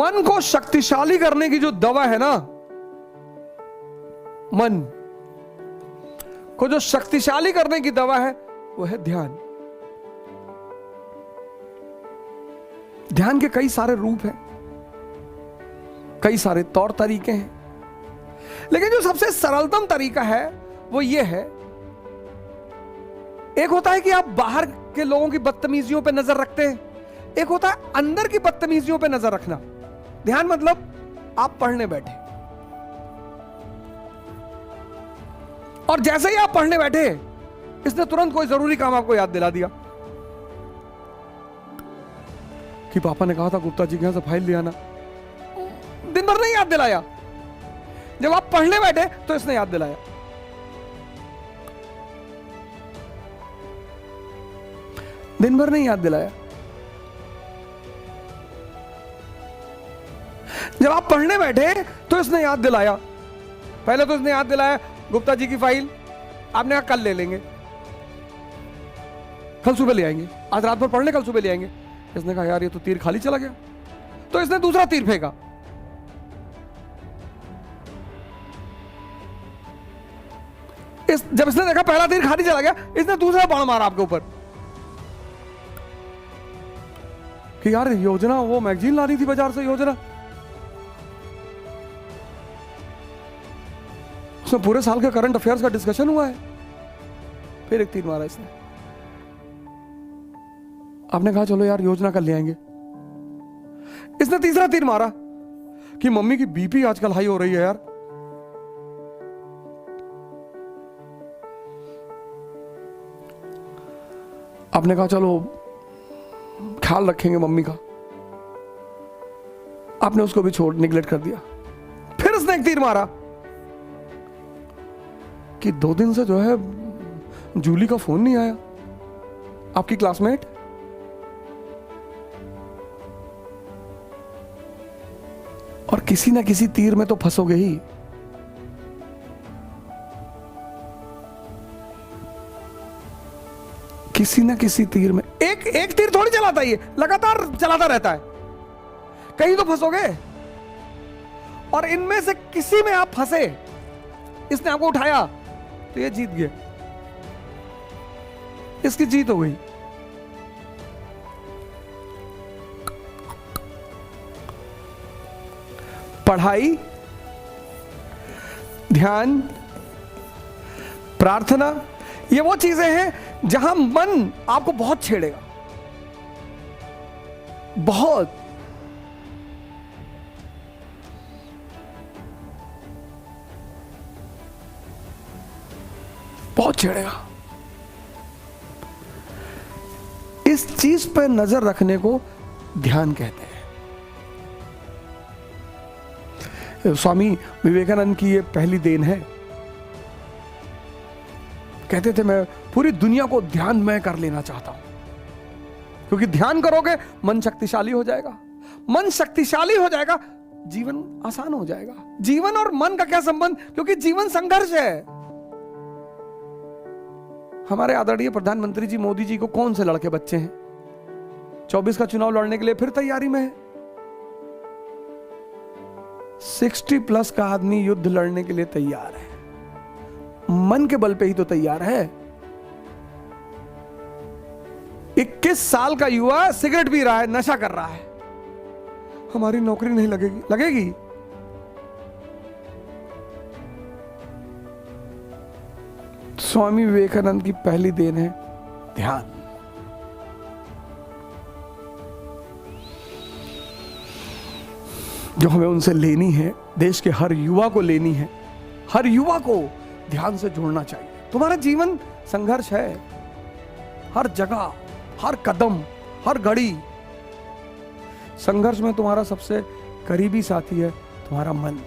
मन को शक्तिशाली करने की जो दवा है ना, मन को जो शक्तिशाली करने की दवा है वो है ध्यान। ध्यान के कई सारे रूप हैं, कई सारे तौर तरीके हैं, लेकिन जो सबसे सरलतम तरीका है वो ये है, एक होता है कि आप बाहर के लोगों की बदतमीजियों पे नजर रखते हैं, एक होता है अंदर की बदतमीजियों पे नजर रखना। ध्यान मतलब आप पढ़ने बैठे और जैसे ही आप पढ़ने बैठे इसने तुरंत कोई जरूरी काम आपको याद दिला दिया कि पापा ने कहा था गुप्ता जी के यहां से फाइल ले आना। दिन भर नहीं याद दिलाया, जब आप पढ़ने बैठे तो इसने याद दिलाया। दिन भर नहीं याद दिलाया, जब आप पढ़ने बैठे तो इसने याद दिलाया। पहले तो इसने याद दिलाया गुप्ता जी की फाइल, आपने कहा कल ले लेंगे, कल सुबह ले आएंगे, आज रात भर पढ़ ले, कल सुबह ले आएंगे। इसने कहा यार ये तो तीर खाली चला गया, तो इसने दूसरा तीर फेंका। जब इसने देखा पहला तीर खाली चला गया, इसने दूसरा बाण मारा आपके ऊपर कि यार योजना, वो मैगजीन लानी थी बाजार से, योजना। उसमें पूरे साल के करंट अफेयर्स का डिस्कशन हुआ है। फिर एक तीर मारा इसने। आपने कहा चलो यार योजना कर ले आएंगे। इसने तीसरा तीर मारा कि मम्मी की बीपी आजकल हाई हो रही है यार। आपने कहा चलो ख्याल रखेंगे मम्मी का, आपने उसको भी छोड़ निगलेक्ट कर दिया। फिर उसने एक तीर मारा कि 2 दिन से जो है जूली का फोन नहीं आया, आपकी क्लासमेट। और किसी ना किसी तीर में तो फंसोगे ही। किसी ना किसी तीर में, एक तीर थोड़ी चलाता है, ये लगातार चलाता रहता है, कहीं तो फंसोगे। और इनमें से किसी में आप फंसे, इसने आपको उठाया तो ये जीत गए, इसकी जीत हो गई। पढ़ाई, ध्यान, प्रार्थना, ये वो चीजें हैं जहां मन आपको बहुत छेड़ेगा, बहुत। बहुत छेड़ेगा। इस चीज पर नजर रखने को ध्यान कहते हैं। स्वामी विवेकानंद की ये पहली देन है। कहते थे मैं पूरी दुनिया को ध्यानमय कर लेना चाहता हूं, क्योंकि ध्यान करोगे मन शक्तिशाली हो जाएगा, मन शक्तिशाली हो जाएगा, जीवन आसान हो जाएगा। जीवन और मन का क्या संबंध? क्योंकि जीवन संघर्ष है। हमारे आदरणीय प्रधानमंत्री जी मोदी जी को कौन से लड़के बच्चे हैं? 24 का चुनाव लड़ने के लिए फिर तैयारी में है। 60+ का आदमी युद्ध लड़ने के लिए तैयार है, मन के बल पे ही तो तैयार है। 21 साल का युवा सिगरेट पी रहा है, नशा कर रहा है, हमारी नौकरी नहीं लगेगी। लगेगी। स्वामी विवेकानंद की पहली देन है ध्यान। जो हमें उनसे लेनी है, देश के हर युवा को लेनी है। हर युवा को ध्यान से जोड़ना चाहिए। तुम्हारा जीवन संघर्ष है, हर जगह, हर कदम, हर घड़ी संघर्ष में तुम्हारा सबसे करीबी साथी है तुम्हारा मन।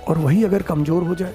और वही अगर कमजोर हो जाए